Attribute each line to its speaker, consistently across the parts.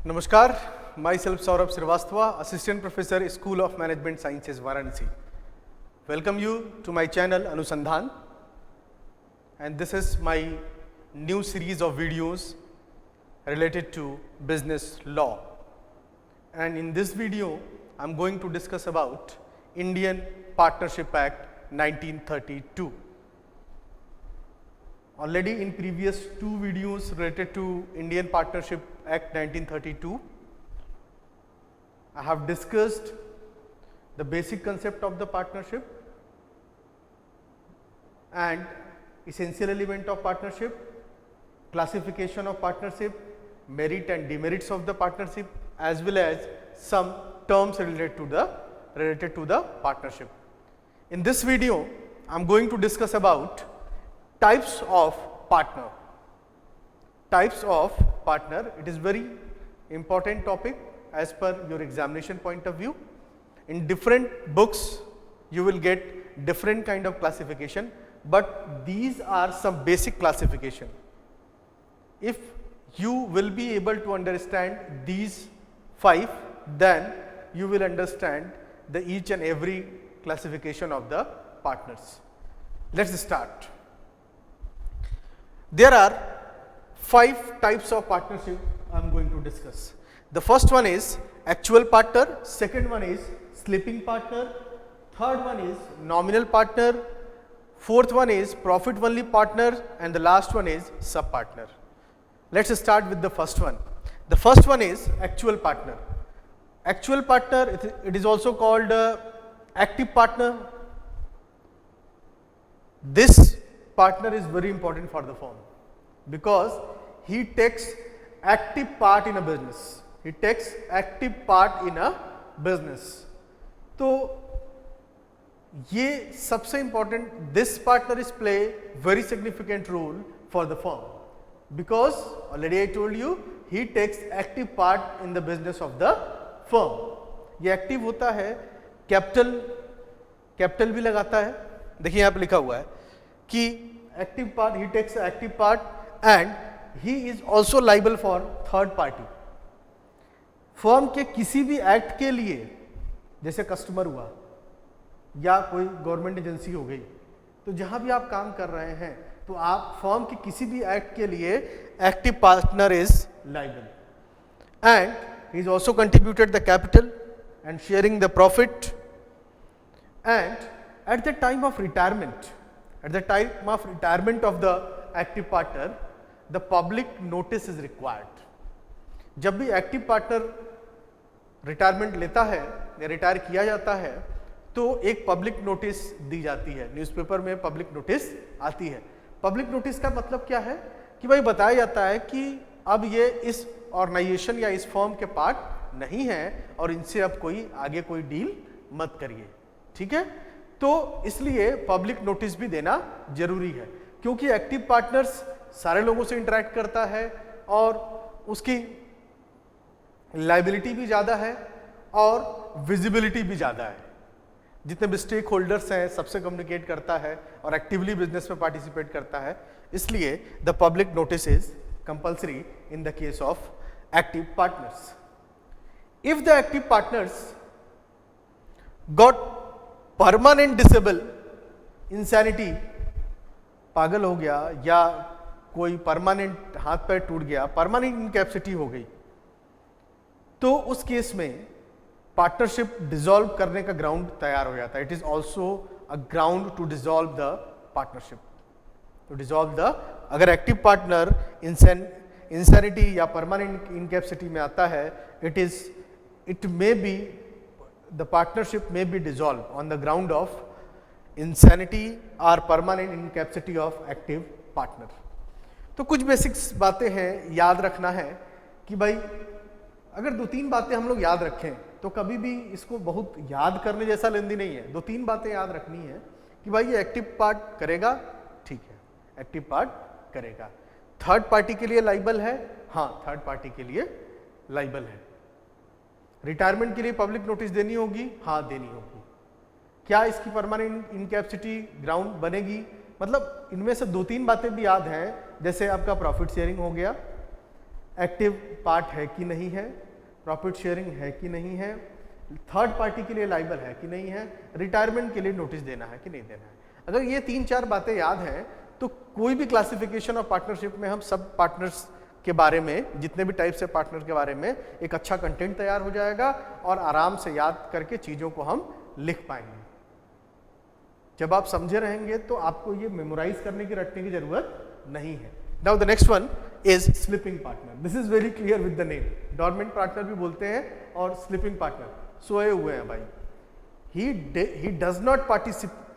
Speaker 1: Namaskar, myself Saurabh Srivastava, Assistant Professor, School of Management Sciences, Varanasi. Welcome you to my channel Anusandhan, and this is my new series of videos related to business law. And in this video, I am going to discuss about Indian Partnership Act 1932. Already in previous two videos related to Indian Partnership Act 1932, I have discussed the basic concept of the partnership and essential element of partnership, classification of partnership, merit and demerits of the partnership, as well as some terms related to the partnership. In this video, I am going to discuss about types of partner. Types of partner, it is very important topic as per your examination point of view. In different books, you will get different kind of classification, but these are some basic classification. If you will be able to understand these 5, then you will understand the each and every classification of the partners. Let's start. There are 5 types of partnership I am going to discuss. The first one is actual partner, second one is sleeping partner, third one is nominal partner, fourth one is profit only partner, and the last one is sub partner. Let's start with the first one. The first one is actual partner. Actual partner, it is also called active partner. This partner is very important for the firm because he takes active part in a business. He takes active part in a business. तो ये सबसे important, this partner is play very significant role for the firm because already I told you he takes active part in the business of the firm. ये active होता है, capital भी लगाता है. देखिए यहाँ पे लिखा हुआ है कि active part, he takes active part and he is also liable for third party. Firm के किसी भी एक्ट के लिए, जैसे कस्टमर हुआ या कोई गवर्नमेंट एजेंसी हो गई, तो जहां भी आप काम कर रहे हैं तो आप फर्म के किसी भी एक्ट के लिए active partner is liable and he is also contributed the capital and sharing the profit and at the time of retirement. At the time of retirement of the active partner, the public notice is required. जब भी active partner retirement लेता है या retire किया जाता है तो एक पब्लिक नोटिस दी जाती है, न्यूज़पेपर में पब्लिक नोटिस आती है. पब्लिक नोटिस का मतलब क्या है कि भाई बताया जाता है कि अब ये इस ऑर्गेनाइजेशन या इस फर्म के पार्ट नहीं है और इनसे अब कोई आगे कोई डील मत करिए. ठीक है, तो इसलिए पब्लिक नोटिस भी देना जरूरी है क्योंकि एक्टिव पार्टनर्स सारे लोगों से इंटरेक्ट करता है और उसकी लायबिलिटी भी ज़्यादा है और विजिबिलिटी भी ज़्यादा है. जितने भी स्टेक होल्डर्स हैं सबसे कम्युनिकेट करता है और एक्टिवली बिजनेस में पार्टिसिपेट करता है. इसलिए the public notice is compulsory in the case of active partners. If the active partners got permanent disable, insanity, पागल हो गया या कोई परमानेंट हाथ पैर टूट गया, परमानेंट इनकैपेसिटी हो गई, तो उस केस में पार्टनरशिप डिसॉल्व करने का ग्राउंड तैयार हो जाता है. It is also a ground to dissolve the partnership. To dissolve the, अगर एक्टिव पार्टनर इंसैनिटी या परमानेंट इनकैपेसिटी में आता है, it may be the partnership may be dissolved on the ground of insanity or permanent incapacity of active partner. तो कुछ basics बातें हैं, याद रखना है कि भाई अगर 2-3 बातें हम लोग याद रखें तो कभी भी इसको बहुत याद करने जैसा लेंदी नहीं है. 2-3 बातें याद रखनी है कि भाई ये एक्टिव पार्ट करेगा, ठीक है, एक्टिव पार्ट करेगा. थर्ड पार्टी के लिए लाइबल है, हाँ थर्ड पार्टी के लिए लाइबल है. रिटायरमेंट के लिए पब्लिक नोटिस देनी होगी, हाँ देनी होगी. क्या इसकी परमानेंट इनकैपेसिटी ग्राउंड बनेगी, मतलब इनमें से 2-3 बातें भी याद हैं, जैसे आपका प्रॉफिट शेयरिंग हो गया, एक्टिव पार्ट है कि नहीं है, प्रॉफिट शेयरिंग है कि नहीं है, थर्ड पार्टी के लिए लाइबल है कि नहीं है, रिटायरमेंट के लिए नोटिस देना है कि नहीं देना है। अगर ये 3-4 बातें याद हैं तो कोई भी क्लासिफिकेशन ऑफ पार्टनरशिप में हम सब पार्टनर्स के बारे में, जितने भी टाइप से पार्टनर के बारे में एक अच्छा कंटेंट तैयार हो जाएगा और आराम से याद करके चीज़ों को हम लिख पाएंगे। जब आप समझे रहेंगे तो आपको ये मेमोराइज करने की, रटने की जरूरत नहीं है। Now the next one is sleeping partner. This is very clear with the name, dormant partner भी बोलते हैं और स्लीपिंग पार्टनर, सोए हुए हैं भाई। ही does not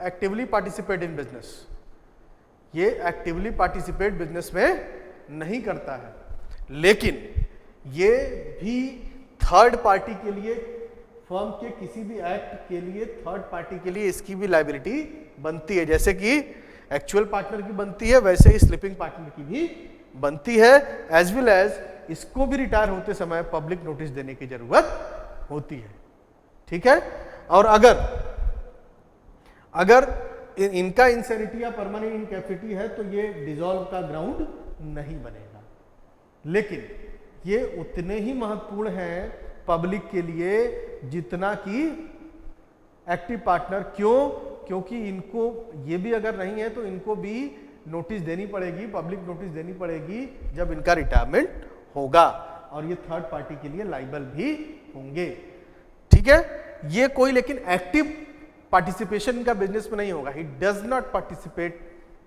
Speaker 1: actively participate in business, ये एक्टिवली पार्टिसिपेट बिजनेस में नहीं करता है, लेकिन ये भी थर्ड पार्टी के लिए, फर्म के किसी भी एक्ट के लिए थर्ड पार्टी के लिए इसकी भी लायबिलिटी बनती है। जैसे कि एक्चुअल पार्टनर की बनती है, वैसे ही स्लीपिंग पार्टनर की भी बनती है। एज वेल एज इसको भी रिटायर होते समय पब्लिक नोटिस देने की जरूरत होती है। ठीक है। और अगर इनका इंसैनिटी या परमानेंट इनकैपेसिटी है तो ये डिसॉल्व का ग्राउंड नहीं बनेगा, लेकिन ये उतने ही महत्वपूर्ण हैं पब्लिक के लिए जितना कि एक्टिव पार्टनर। क्यों? क्योंकि इनको ये भी अगर नहीं है तो इनको भी नोटिस देनी पड़ेगी, पब्लिक नोटिस देनी पड़ेगी जब इनका रिटायरमेंट होगा, और ये थर्ड पार्टी के लिए लाइबल भी होंगे। ठीक है। ये कोई लेकिन एक्टिव पार्टिसिपेशन का बिजनेस में नहीं होगा। He does not participate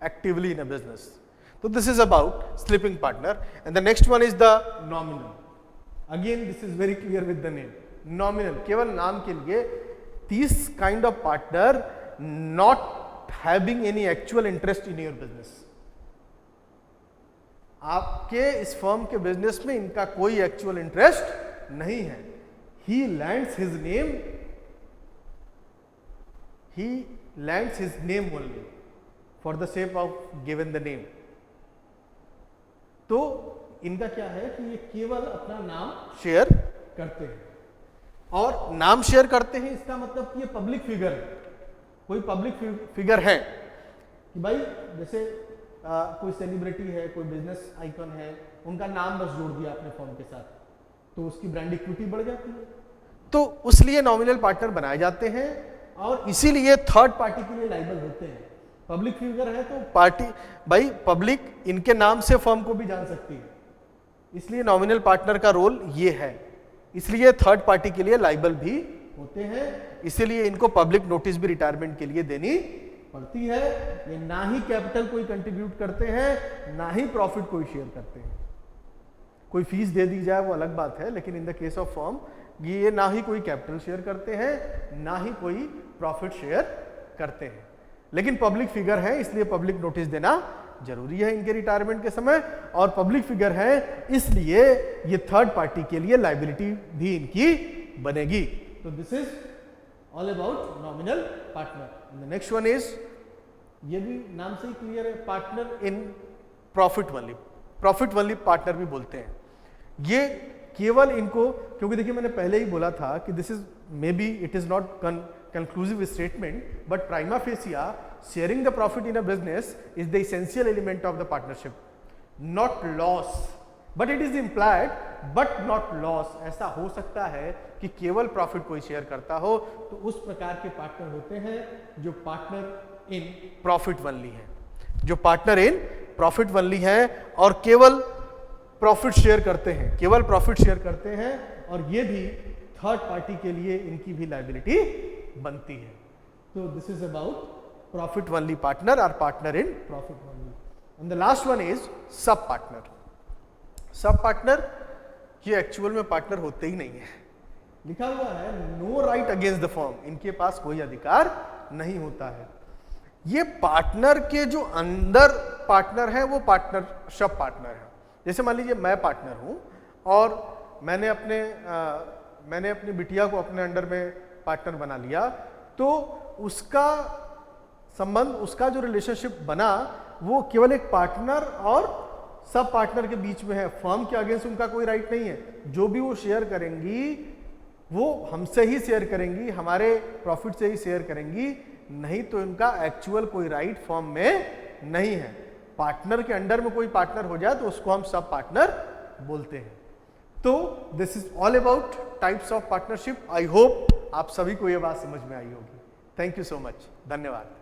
Speaker 1: actively in a business. तो this is about sleeping partner. And the next one is the nominal. Again this is very clear with the name, nominal, केवल नाम के लिए। This kind of partner not having any actual interest in your business. आपके इस firm के business में इनका कोई एक्चुअल इंटरेस्ट नहीं है। ही lands his name, he lends his name only for the sake of given the name। तो इनका क्या है कि ये केवल अपना नाम शेयर करते हैं, और नाम शेयर करते हैं इसका मतलब कि ये पब्लिक फिगर है, कोई पब्लिक फिगर है कि भाई जैसे कोई सेलिब्रिटी है, कोई बिजनेस आइकन है, उनका नाम बस जोड़ दिया अपने फर्म के साथ तो उसकी ब्रांड इक्विटी बढ़ जाती है। तो उसलिए नॉमिनल पार्टनर बनाए जाते हैं और इसीलिए थर्ड पार्टी के लिए लाइबल होते हैं। पब्लिक फिगर है तो पार्टी, भाई पब्लिक इनके नाम से फर्म को भी जान सकती है, इसलिए नॉमिनल पार्टनर का रोल ये है। इसलिए थर्ड पार्टी के लिए लाइबल भी होते हैं, इसीलिए इनको पब्लिक नोटिस भी रिटायरमेंट के लिए देनी पड़ती है। ये ना ही कैपिटल कोई कंट्रीब्यूट करते हैं, ना ही प्रॉफिट कोई शेयर करते हैं। कोई फीस दे दी जाए वो अलग बात है, लेकिन in the case of firm ये ना ही कोई कैपिटल शेयर करते हैं, ना ही कोई प्रॉफिट शेयर करते हैं। लेकिन पब्लिक फिगर है इसलिए पब्लिक नोटिस देना जरूरी है इनके रिटायरमेंट के समय, और पब्लिक फिगर है इसलिए ये थर्ड पार्टी के लिए लायबिलिटी भी इनकी बनेगी। तो this is all about nominal partner. The next one is, ये भी नाम से ही क्लियर है, partner in profit only. Profit only partner भी बोलते हैं। ये केवल इनको, क्योंकि देखिए मैंने पहले ही बोला था कि this is may be it is not conclusive statement, but prima facie sharing the profit in a business is the essential element of the partnership, not loss, but it is implied but not loss। ऐसा हो सकता है कि केवल profit कोई share करता हो, तो उस प्रकार के पार्टनर होते हैं जो पार्टनर इन प्रॉफिट ओनली है, जो पार्टनर इन प्रॉफिट ओनली है और केवल प्रॉफिट शेयर करते हैं, केवल प्रॉफिट शेयर करते हैं, और ये भी थर्ड पार्टी के लिए इनकी भी लायबिलिटी बनती है। तो this is about profit only partner और partner in profit only. And the last one is sub partner. Sub partner ये एक्चुअल में पार्टनर होते ही नहीं है, लिखा हुआ है no right against the firm, इनके पास कोई अधिकार नहीं होता है। ये पार्टनर के जो अंदर पार्टनर है वो पार्टनर सब पार्टनर है। जैसे मान लीजिए मैं पार्टनर हूं और मैंने अपनी बिटिया को अपने अंडर में पार्टनर बना लिया, तो उसका संबंध, उसका जो रिलेशनशिप बना वो केवल एक पार्टनर और सब पार्टनर के बीच में है। फर्म के अगेंस्ट उनका कोई राइट नहीं है। जो भी वो शेयर करेंगी वो हमसे ही शेयर करेंगी, हमारे प्रॉफिट से ही शेयर करेंगी, नहीं तो इनका एक्चुअल कोई राइट फर्म में नहीं है। पार्टनर के अंडर में कोई पार्टनर हो जाए तो उसको हम सब पार्टनर बोलते हैं। तो this is all about types of partnership. I hope आप सभी को ये बात समझ में आई होगी। थैंक यू सो मच, धन्यवाद।